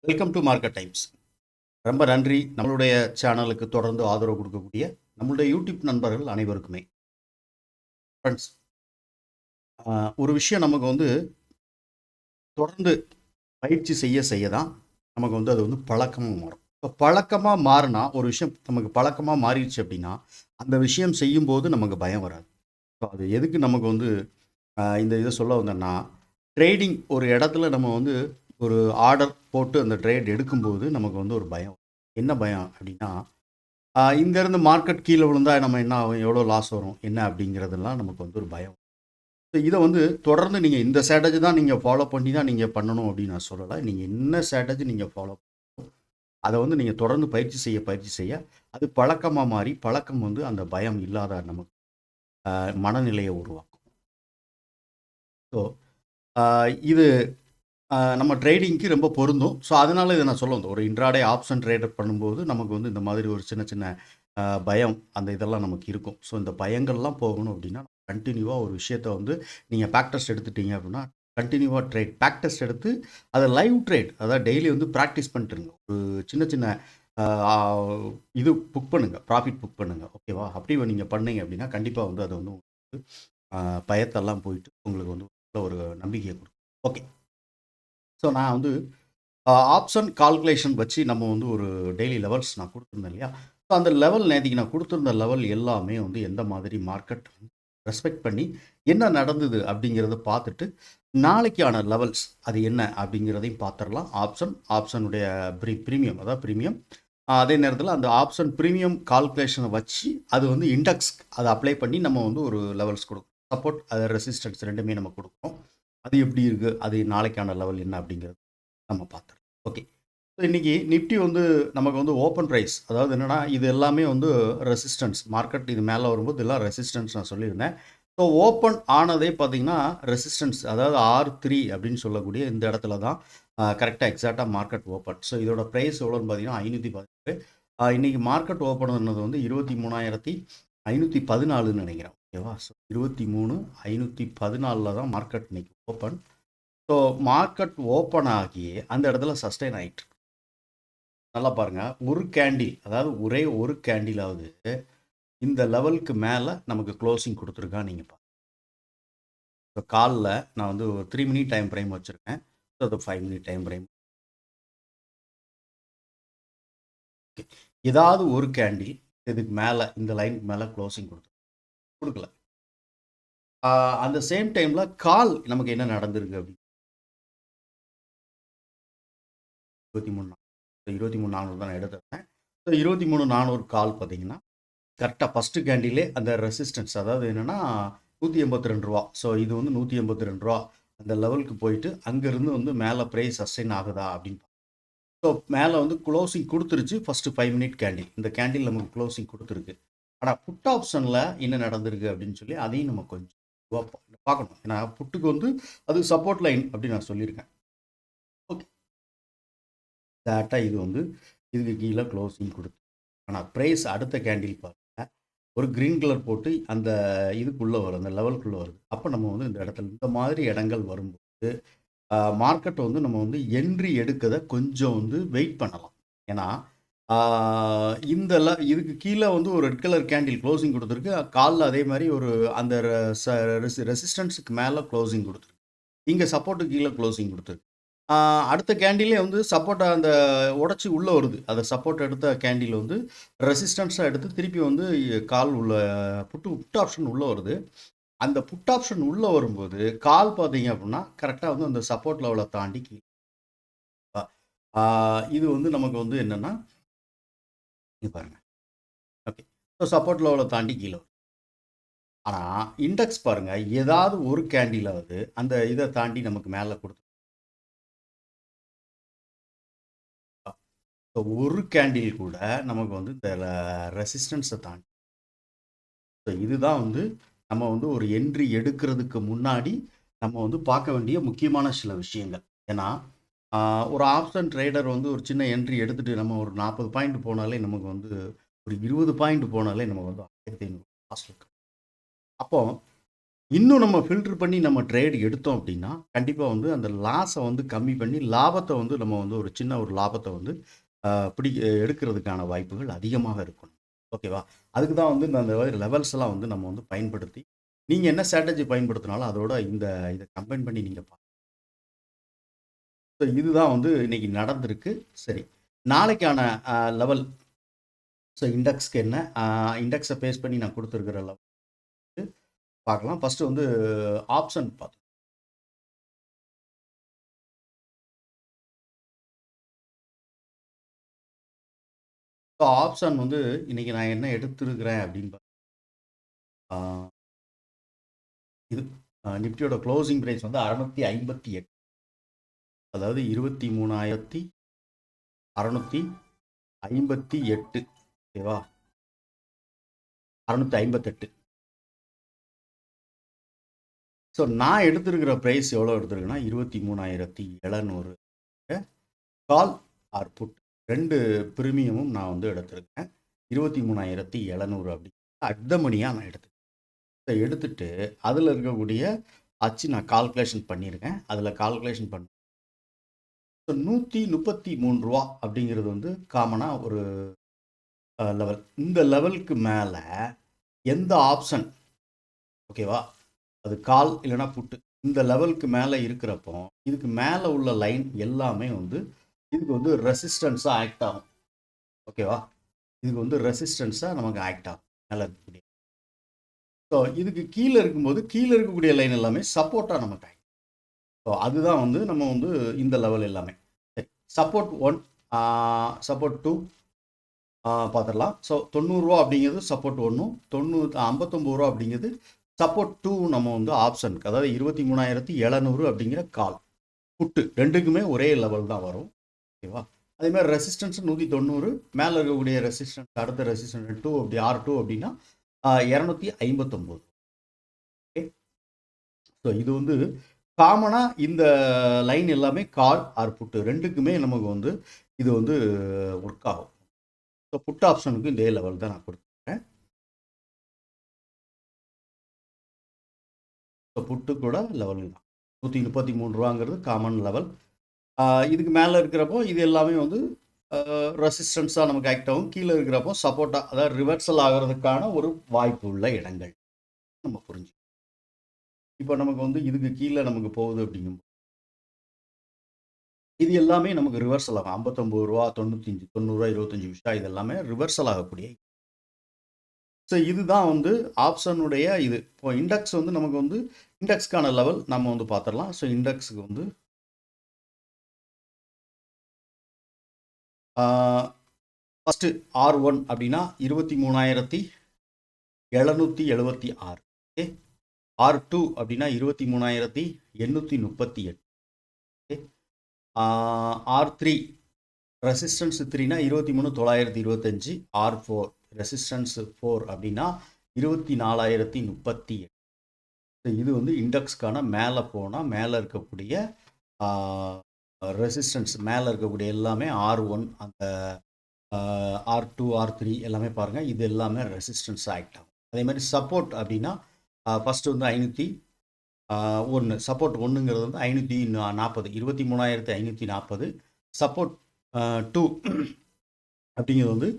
Welcome to market times. ரொம்ப நன்றி நம்மளுடைய சேனலுக்கு தொடர்ந்து ஆதரவு கொடுக்கக்கூடிய நம்மளுடைய யூடியூப் நண்பர்கள் அனைவருக்குமே. ஃப்ரெண்ட்ஸ், ஒரு விஷயம் நமக்கு வந்து தொடர்ந்து பயிற்சி செய்ய செய்ய தான் நமக்கு வந்து அது வந்து பழக்கமாக மாறும். இப்போ பழக்கமாக மாறினா ஒரு விஷயம் நமக்கு பழக்கமாக மாறிடுச்சு அப்படின்னா அந்த விஷயம் செய்யும்போது நமக்கு பயம் வராது. ஸோ அது எதுக்கு நமக்கு வந்து இந்த இதை சொல்ல வந்தேன்னா, ட்ரேடிங் ஒரு இடத்துல நம்ம வந்து ஒரு ஆர்டர் போட்டு அந்த ட்ரேட் எடுக்கும்போது நமக்கு வந்து ஒரு பயம். என்ன பயம் அப்படின்னா, இங்கேருந்து மார்க்கெட் கீழே விழுந்தா நம்ம என்ன ஆகும், எவ்வளோ லாஸ் வரும் என்ன அப்படிங்கிறதெல்லாம் நமக்கு வந்து ஒரு பயம். ஸோ இதை வந்து தொடர்ந்து நீங்கள் இந்த ஸ்ட்ராட்டஜி தான் நீங்கள் ஃபாலோ பண்ணி தான் நீங்கள் பண்ணணும் அப்படின்னு நான் சொல்லலை. நீங்கள் என்ன ஸ்ட்ராட்டஜி நீங்கள் ஃபாலோ அதை வந்து நீங்கள் தொடர்ந்து பயிற்சி செய்ய அது பழக்கமாக மாறி பழக்கம் வந்து அந்த பயம் இல்லாத நமக்கு மனநிலையை உருவாக்கும். ஸோ இது நம்ம ட்ரேடிங்க்கு ரொம்ப பொருந்தும். ஸோ அதனால இதை நான் சொல்ல வந்தேன். ஒரு இன்ட்ராடே ஆப்ஷன் ட்ரேடர் பண்ணும்போது நமக்கு வந்து இந்த மாதிரி ஒரு சின்ன சின்ன பயம் அந்த இதெல்லாம் நமக்கு இருக்கும். ஸோ இந்த பயங்கள்லாம் போகணும் அப்படின்னா கண்டினியூவாக ஒரு விஷயத்த வந்து நீங்கள் பேக் டெஸ்ட் எடுத்துட்டீங்க அப்படின்னா கண்டினியூவாக பேக் டெஸ்ட் எடுத்து அதை லைவ் ட்ரேட் அதாவது டெய்லி வந்து ப்ராக்டிஸ் பண்ணிட்டுருங்க. ஒரு சின்ன சின்ன இது புக் பண்ணுங்கள், ப்ராஃபிட் புக் பண்ணுங்கள், ஓகேவா? அப்படி நீங்கள் பண்ணீங்க அப்படின்னா கண்டிப்பாக வந்து அது வந்து பயத்தெல்லாம் போயிட்டு உங்களுக்கு வந்து ஒரு நம்பிக்கையை கொடுக்கும். ஓகே. ஸோ நான் வந்து ஆப்ஷன் கால்குலேஷன் வச்சு நம்ம வந்து ஒரு டெய்லி லெவல்ஸ் நான் கொடுத்துருந்தேன் இல்லையா? ஸோ அந்த லெவல் நேற்றுக்கு நான் கொடுத்துருந்த லெவல் எல்லாமே வந்து எந்த மாதிரி மார்க்கெட் ரெஸ்பெக்ட் பண்ணி என்ன நடந்தது அப்படிங்கிறத பார்த்துட்டு நாளைக்கான லெவல்ஸ் அது என்ன அப்படிங்கிறதையும் பார்த்துடலாம். ஆப்ஷனுடைய ப்ரீமியம் அதாவது ப்ரீமியம் அதே நேரத்தில் அந்த ஆப்ஷன் ப்ரீமியம் கால்குலேஷனை வச்சு அது வந்து இண்டெக்ஸ் அதை அப்ளை பண்ணி நம்ம வந்து ஒரு லெவல்ஸ் கொடுக்கும். சப்போர்ட் அது ரெசிஸ்டன்ஸ் ரெண்டுமே நம்ம கொடுக்குறோம். அது எப்படி இருக்குது, அது நாளைக்கான லெவல் என்ன அப்படிங்கிறது நம்ம பார்த்துடலாம். ஓகே. ஸோ இன்றைக்கி நிஃப்டி வந்து நமக்கு வந்து ஓப்பன் ப்ரைஸ் அதாவது என்னென்னா இது எல்லாமே வந்து ரெசிஸ்டன்ஸ் மார்க்கெட் இது மேலே வரும்போது இதெல்லாம் ரெசிஸ்டன்ஸ் நான் சொல்லியிருந்தேன். ஸோ ஓப்பன் ஆனதே பார்த்தீங்கன்னா ரெசிஸ்டன்ஸ் அதாவது R3 அப்படின்னு சொல்லக்கூடிய இந்த இடத்துல தான் கரெக்டாக எக்ஸாக்டாக மார்க்கெட் ஓப்பன். ஸோ இதோட ப்ரைஸ் எவ்வளோன்னு பார்த்தீங்கன்னா 518. இன்றைக்கி மார்க்கெட் ஓப்பன் பண்ணது வந்து 23,514ன்னு நினைக்கிறேன், ஓகேவா? ஸோ 23,514 தான் மார்க்கெட் இன்னைக்கு ஓப்பன். ஸோ மார்க்கெட் ஓப்பன் ஆகி அந்த இடத்துல சஸ்டெயின் ஆகிட்டு நல்லா பாருங்கள். ஒரு கேண்டில் அதாவது ஒரே ஒரு கேண்டிலாவது இந்த லெவலுக்கு மேலே நமக்கு க்ளோசிங் கொடுத்துருக்கா நீங்கள் பாருங்கள். இப்போ காலில் நான் வந்து ஒரு 3 மினிட் டைம் ஃப்ரேம் வச்சுருக்கேன். ஸோ அது 5 மினிட் டைம் ஃப்ரேம். ஏதாவது ஒரு கேண்டில் இதுக்கு மேலே இந்த லைனுக்கு மேலே க்ளோசிங் கொடுக்கல. அந்த சேம் டைமில் கால் நமக்கு என்ன நடந்திருக்கு அப்படின்னு 23,400 தான் நான் எடுத்திருந்தேன். ஸோ 23,400 கால் பார்த்தீங்கன்னா கரெக்டாக ஃபஸ்ட்டு கேண்டிலே அந்த ரெசிஸ்டன்ஸ் அதாவது என்னென்னா ரூ. 182. ஸோ இது வந்து ரூ. 182 அந்த லெவலுக்கு போயிட்டு அங்கேருந்து வந்து மேலே ப்ரைஸ் சஸ்டெயின் ஆகுதா அப்படின்னு. ஸோ மேலே வந்து க்ளோசிங் கொடுத்துருச்சு ஃபஸ்ட்டு 5 மினிட் கேண்டில். இந்த கேண்டில் நமக்கு க்ளோசிங் கொடுத்துருக்கு. ஆனால் புட் ஆப்ஷனில் என்ன நடந்திருக்கு அப்படின்னு சொல்லி அதையும் நம்ம கொஞ்சம் பார்க்கணும். ஏன்னா புட்டுக்கு வந்து அது சப்போர்ட் லைன் அப்படின்னு நான் சொல்லியிருக்கேன். ஓகே. டேட்டாக இது வந்து இதுக்கு கீழே க்ளோசிங் கொடுத்து ஆனால் ப்ரைஸ் அடுத்த கேண்டில் பாருங்கள் ஒரு க்ரீன் கலர் போட்டு அந்த இதுக்குள்ளே வரும், அந்த லெவலுக்குள்ளே வருது. அப்போ நம்ம வந்து இந்த இடத்துல இந்த மாதிரி இடங்கள் வரும்போது மார்க்கெட்டை வந்து நம்ம வந்து என்ட்ரி எடுக்கதை கொஞ்சம் வந்து வெயிட் பண்ணலாம். ஏன்னா இந்த இதுக்கு கீழே வந்து ஒரு ரெட் கலர் கேண்டில் க்ளோசிங் கொடுத்துருக்கு. காலில் அதே மாதிரி ஒரு அந்த ரெசிஸ்டன்ஸுக்கு மேலே க்ளோசிங் கொடுத்துருக்கு. இங்கே சப்போர்ட்டுக்கு கீழே க்ளோசிங் கொடுத்துருக்கு. அடுத்த கேண்டிலே வந்து சப்போர்ட்டை அந்த உடச்சி உள்ளே வருது. அதை சப்போர்ட் எடுத்த கேண்டில் வந்து ரெசிஸ்டன்ஸாக எடுத்து திருப்பி வந்து கால் உள்ள புட் ஆப்ஷன் உள்ளே வருது. அந்த புட் ஆப்ஷன் உள்ளே வரும்போது கால் பார்த்தீங்க அப்படின்னா கரெக்டாக வந்து அந்த சப்போர்ட் லெவலை தாண்டி இது வந்து நமக்கு வந்து என்னென்னா பாருங்கள். ஓகே. ஸோ சப்போர்ட் லெவலை தாண்டி கீழே வரும். ஆனால் இண்டெக்ஸ் பாருங்கள் ஏதாவது ஒரு கேண்டிலாவது அந்த இதை தாண்டி நமக்கு மேலே கொடுத்து ஒரு கேண்டில் கூட நமக்கு வந்து இந்த ரெசிஸ்டன்ஸை தாண்டி. ஸோ இதுதான் வந்து நம்ம வந்து ஒரு என்ட்ரி எடுக்கிறதுக்கு முன்னாடி நம்ம வந்து பார்க்க வேண்டிய முக்கியமான சில விஷயங்கள். ஏன்னா ஒரு ஆப்ஷன் ட்ரேடர் வந்து ஒரு சின்ன என்ட்ரி எடுத்துகிட்டு நம்ம ஒரு 40 பாயிண்ட் போனாலே நமக்கு வந்து ஒரு 20 பாயிண்ட் போனாலே நம்ம வந்து 1500 லாஸ் இருக்கு. அப்போ இன்னும் நம்ம ஃபில்டர் பண்ணி நம்ம ட்ரேட் எடுத்தோம் அப்படின்னா, கண்டிப்பா வந்து அந்த லாஸை வந்து கம்மி பண்ணி, லாபத்தை வந்து நம்ம வந்து ஒரு சின்ன ஒரு லாபத்தை வந்து அ பிடி எடுக்கிறதுக்கான வாய்ப்புகள் அதிகமாக இருக்கும். ஓகேவா? அதுக்கு தான் வந்து இந்த மாதிரி லெவல்ஸ்லாம் வந்து நம்ம வந்து பயன்படுத்தி, நீங்க என்ன ஸ்ட்ராட்டஜி பயன்படுத்தினாலும் அதோட இத கம்பைன் பண்ணி நீங்க ஸோ இதுதான் வந்து இன்னைக்கு நடந்திருக்கு. சரி. நாளைக்கான லெவல் ஸோ இண்டெக்ஸ்க்கு என்ன? இண்டெக்ஸை பேஸ் பண்ணி நான் குடுத்துருக்கிற லெவல் பார்க்கலாம். ஃபர்ஸ்ட்டு வந்து ஆப்ஷன் பார்க்கலாம். ஸோ ஆப்ஷன் வந்து இன்னைக்கு நான் என்ன எடுத்திருக்கிறேன் அப்படின்னு ஆ இது நிஃப்டியோட க்ளோசிங் பிரைஸ் வந்து 658. அதாவது 23,658. ஓகேவா? 658. ஸோ நான் எடுத்திருக்கிற பிரைஸ் எவ்வளோ எடுத்திருக்கேன்னா 23,700. கால் ஆர் புட் 2 பிரீமியமும் நான் வந்து எடுத்திருக்கேன். 23,700 அப்படி அட் த மணியாக நான் எடுத்துக்கிறேன். இதை எடுத்துட்டு அதில் இருக்கக்கூடிய அச்சு நான் கால்குலேஷன் பண்ணியிருக்கேன். அதில் கால்குலேஷன் பண்ண ஸோ ரூ. 133 அப்படிங்கிறது வந்து காமனாக ஒரு லெவல். இந்த லெவலுக்கு மேலே எந்த ஆப்ஷன் ஓகேவா, அது கால் இல்லைனா புட்டு, இந்த லெவலுக்கு மேலே இருக்கிறப்போ இதுக்கு மேலே உள்ள லைன் எல்லாமே வந்து இதுக்கு வந்து ரெசிஸ்டன்ஸாக ஆக்ட் ஆகும். ஓகேவா? இதுக்கு வந்து ரெசிஸ்டன்ஸாக நமக்கு ஆக்ட் ஆகும் மேலே இருக்கக்கூடிய. ஸோ இதுக்கு கீழே இருக்கும்போது கீழே இருக்கக்கூடிய லைன் எல்லாமே சப்போர்ட்டாக நமக்கு ஆக்ட். ஸோ அதுதான் வந்து நம்ம வந்து இந்த லெவல் எல்லாமே. சரி, சப்போர்ட் 1, சப்போர்ட் 2 பார்த்துடலாம். ஸோ ரூ. 90 அப்படிங்கிறது சப்போர்ட் 1, 59 அப்படிங்கிறது சப்போர்ட் 2. நம்ம வந்து ஆப்ஷனுக்கு அதாவது 23,700 அப்படிங்கிற கால் புட்டு ரெண்டுக்குமே ஒரே லெவல் தான் வரும். ஓகேவா? அதே மாதிரி ரெசிஸ்டன்ஸ் 190, மேலே இருக்கக்கூடிய ரெசிஸ்டன்ஸ் அடுத்த ரெசிஸ்டன்ஸ் 2 அப்படி R2 அப்படின்னா 259. ஓகே. ஸோ இது வந்து காமனாக இந்த லைன் எல்லாமே கால் ஆர் புட்டு ரெண்டுக்குமே நமக்கு வந்து இது வந்து ஒர்க் ஆகும். ஸோ புட் ஆப்ஷனுக்கு இதே லெவல் தான் நான் கொடுத்துருக்கேன். ஸோ புட்டு கூட லெவல் தான் ரூ. 133 காமன் லெவல். இதுக்கு மேலே இருக்கிறப்போ இது எல்லாமே வந்து ரெசிஸ்டன்ஸாக நமக்கு ஆக்ட் ஆகும். கீழே இருக்கிறப்போ சப்போர்ட்டாக அதாவது ரிவர்சல் ஆகிறதுக்கான ஒரு வாய்ப்பு உள்ள இடங்கள் நம்ம புரிஞ்சு. இப்போ நமக்கு வந்து இதுக்கு கீழே நமக்கு போகுது அப்படிங்கும்போது இது எல்லாமே நமக்கு ரிவர்சல் ஆகும். ரூ. 59, 95, 90, 25 விஷயம் இது எல்லாமே ரிவர்சல் ஆகக்கூடிய. ஸோ இதுதான் வந்து ஆப்ஷனுடைய இது. இப்போ இண்டெக்ஸ் வந்து நமக்கு வந்து இண்டெக்ஸ்க்கான லெவல் நம்ம வந்து பார்த்துடலாம். ஸோ இண்டெக்ஸுக்கு வந்து ஃபஸ்ட்டு R1 அப்படின்னா 23,776. ஓகே. R2 அப்படின்னா 23,838. Okay. R3 resistance 3னா 23,925. R4 resistance 4 அப்படின்னா 24,038. இது வந்து இண்டெக்ஸ்க்கான மேலே போனால் மேலே இருக்கக்கூடிய ரெசிஸ்டன்ஸ் மேலே இருக்கக்கூடிய எல்லாமே R1 அந்த R2 R3 எல்லாமே பாருங்கள், இது எல்லாமே ரெசிஸ்டன்ஸ் ஆக்ட் ஆகும். அதே மாதிரி சப்போர்ட் அப்படின்னா ஃபஸ்ட்டு வந்து 501 சப்போர்ட் 1ங்கிறது வந்து 540 23,540. சப்போர்ட் 2 அப்படிங்கிறது வந்து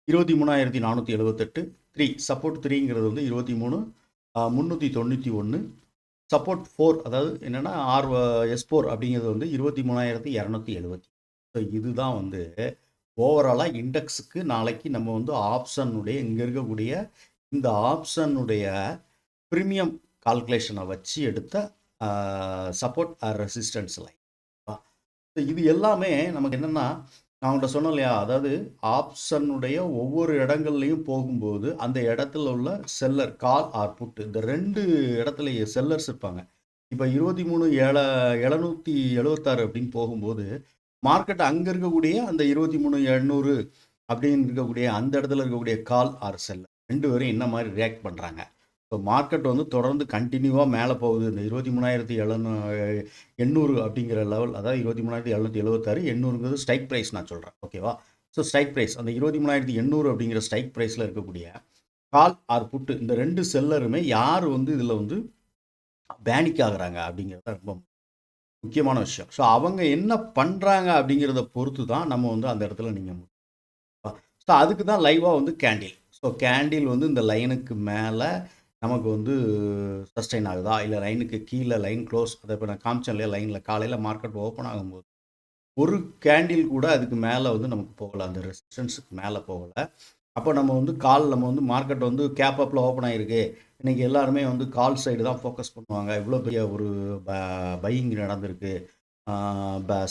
23,478. 3 சப்போர்ட் 3ங்கிறது வந்து 23,391. சப்போர்ட் 4 அதாவது என்னென்னா S4 அப்படிங்கிறது வந்து 23,270. ஸோ இதுதான் வந்து ஓவராலாக இண்டெக்ஸுக்கு நாளைக்கு நம்ம வந்து ஆப்ஷனுடைய இங்கே இருக்கக்கூடிய இந்த ஆப்ஷனுடைய ப்ரீமியம் கால்குலேஷனை வச்சு எடுத்த சப்போர்ட் ரெசிஸ்டன்ஸ் லைன். ஸோ இது எல்லாமே நமக்கு என்னென்னா நான் உங்கள்கிட்ட சொன்னேன் இல்லையா, அதாவது ஆப்ஷனுடைய ஒவ்வொரு இடங்கள்லையும் போகும்போது அந்த இடத்துல உள்ள செல்லர் கால் ஆர் புட் இந்த 2 இடத்துல செல்லர்ஸ் இருப்பாங்க. இப்போ 23,776 அப்படின்னு போகும்போது மார்க்கெட் அங்கே இருக்கக்கூடிய அந்த 23,800 அப்படின்னு இருக்கக்கூடிய அந்த இடத்துல இருக்கக்கூடிய கால் ஆர் செல்லர் 2 பேரும் என்ன மாதிரி ரியாக்ட் பண்ணுறாங்க. ஸோ மார்க்கெட் வந்து தொடர்ந்து கண்டினியூவாக மேலே போகுது. இந்த 23,800 அப்படிங்கிற லெவல், அதாவது 23,776 800ங்கிறது ஸ்ட்ரைக் ப்ரைஸ் நான் சொல்கிறேன். ஓகேவா? ஸோ ஸ்ட்ரைக் ப்ரைஸ் அந்த 23,800 அப்படிங்கிற ஸ்ட்ரைக் ப்ரைஸில் இருக்கக்கூடிய கால் ஆர் புட்டு இந்த 2 செல்லருமே யார் வந்து இதில் வந்து பேனிக் ஆகுறாங்க அப்படிங்கிறது ரொம்ப முக்கியமான விஷயம். ஸோ அவங்க என்ன பண்ணுறாங்க அப்படிங்கிறத பொறுத்து தான் நம்ம வந்து அந்த இடத்துல நீங்கள் ஸோ அதுக்கு தான் லைவாக வந்து கேண்டில். ஸோ கேண்டில் வந்து இந்த லைனுக்கு மேலே நமக்கு வந்து சஸ்டெயின் ஆகுதா, இல்லை லைனுக்கு கீழே லைன் க்ளோஸ், அதை இப்போ நான் காமிச்சேன் இல்லையா, லைனில் காலையில் மார்க்கெட் ஓப்பன் ஆகும்போது ஒரு கேண்டில் கூட அதுக்கு மேலே வந்து நமக்கு போகலை, அந்த ரெசிஸ்டன்ஸுக்கு மேலே போகலை. அப்போ நம்ம வந்து நம்ம வந்து மார்க்கெட் வந்து கேப் அப்பில் ஓப்பன் ஆகிருக்கு, இன்றைக்கி எல்லாருமே வந்து கால் சைடு தான் ஃபோக்கஸ் பண்ணுவாங்க, இவ்வளோ பெரிய ஒரு பையிங் நடந்திருக்கு,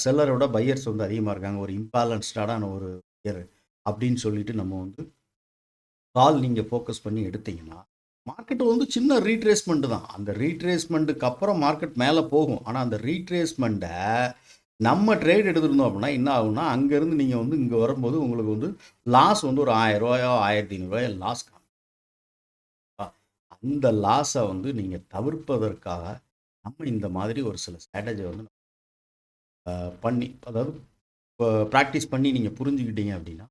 செல்லரோட பையர்ஸ் வந்து அதிகமாக இருக்காங்க, ஒரு இம்பேலன்ஸ்டான ஒரு பையர் அப்படின்னு சொல்லிட்டு நம்ம வந்து கால் நீங்கள் ஃபோக்கஸ் பண்ணி எடுத்தீங்கன்னா மார்க்கெட் வந்து சின்ன ரீட்ரேஸ்மெண்ட்டு தான். அந்த ரீட்ரேஸ்மெண்ட்டுக்கு அப்புறம் மார்க்கெட் மேலே போகும். ஆனால் அந்த ரீட்ரேஸ்மெண்ட்டை நம்ம ட்ரேட் எடுத்துருந்தோம் அப்படின்னா என்ன ஆகும்னா, அங்கேருந்து நீங்கள் வந்து இங்கே வரும்போது உங்களுக்கு வந்து லாஸ் வந்து ஒரு ₹1000 ₹1500 லாஸ் காணும். அந்த லாஸை வந்து நீங்கள் தவிர்ப்பதற்காக நம்ம இந்த மாதிரி ஒரு சில ஸ்ட்ராட்டஜியை வந்து பண்ணி, அதாவது ப்ராக்டிஸ் பண்ணி நீங்கள் புரிஞ்சுக்கிட்டீங்க அப்படின்னா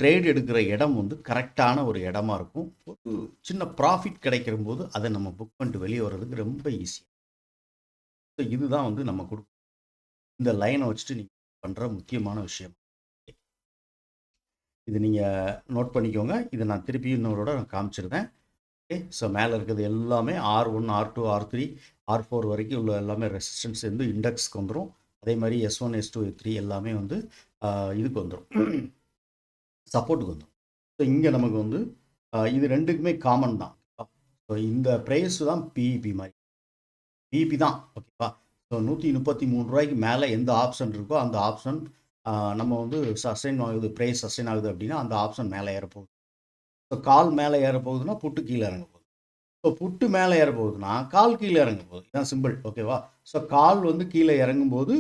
ட்ரேட் எடுக்கிற இடம் வந்து கரெக்டான ஒரு இடமா இருக்கும். ஒரு சின்ன ப்ராஃபிட் கிடைக்கிற போது அதை நம்ம புக் பண்ணிட்டு வெளியே வர்றதுக்கு ரொம்ப ஈஸி. ஸோ இதுதான் வந்து நம்ம இந்த லைனை வச்சுட்டு நீங்கள் பண்ணுற முக்கியமான விஷயம். இது நீங்கள் நோட் பண்ணிக்கோங்க. இதை நான் திருப்பி இன்னொருட நான் காமிச்சிருந்தேன். ஓகே, ஸோ மேலே இருக்கிறது எல்லாமே R1, R2, R3, R4 வரைக்கும் உள்ள எல்லாமே ரெசிஸ்டன்ஸ் வந்து இண்டெக்ஸ்க்கு வந்துடும். அதே மாதிரி S1, S2, S3 எல்லாமே வந்து இதுக்கு வந்துடும், சப்போர்ட்டுக்கு வந்துடும். ஸோ இங்கே நமக்கு வந்து இது ரெண்டுக்குமே காமன் தான். ஸோ இந்த ப்ரைஸ் தான் பிஇபி மாதிரி, பிஇபி தான். ஓகேவா? ஸோ ₹133 மேலே எந்த ஆப்ஷன் இருக்கோ அந்த ஆப்ஷன் நம்ம வந்து சஸ்டெயின் ஆகுது, ப்ரைஸ் சஸ்டெயின் ஆகுது அப்படின்னா அந்த ஆப்ஷன் மேலே ஏறப்போகுது. ஸோ கால் மேலே ஏற போகுதுன்னா புட்டு கீழே இறங்க போகுது. ஸோ புட்டு மேலே ஏற போகுதுன்னா கால் கீழே இறங்க போகுது. இதுதான் சிம்பிள். ஓகேவா? ஸோ கால் வந்து கீழே இறங்கும்போது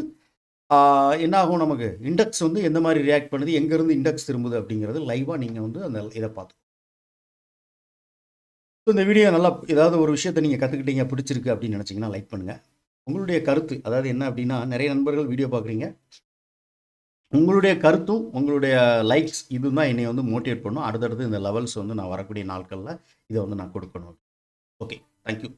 என்ன ஆகும், நமக்கு இண்டெக்ஸ் வந்து எந்த மாதிரி ரியாக்ட் பண்ணுது, எங்கேருந்து இண்டெக்ஸ் திரும்புது அப்படிங்கிறது லைவாக நீங்கள் வந்து அந்த இதை பார்த்து. ஸோ இந்த வீடியோ நல்லா ஏதாவது ஒரு விஷயத்தை நீங்கள் கற்றுக்கிட்டீங்க, பிடிச்சிருக்கு அப்படின்னு நினச்சிங்கன்னா லைக் பண்ணுங்கள். உங்களுடைய கருத்து, அதாவது என்ன அப்படின்னா, நிறைய நண்பர்கள் வீடியோ பார்க்குறீங்க, உங்களுடைய கருத்தும் உங்களுடைய லைக்ஸ் இதுதான் என்னை வந்து மோட்டிவேட் பண்ணும். அடுத்தடுத்து இந்த லெவல்ஸ் வந்து நான் வரக்கூடிய நாட்களில் இதை வந்து நான் கொடுக்கணும். Okay, thank you.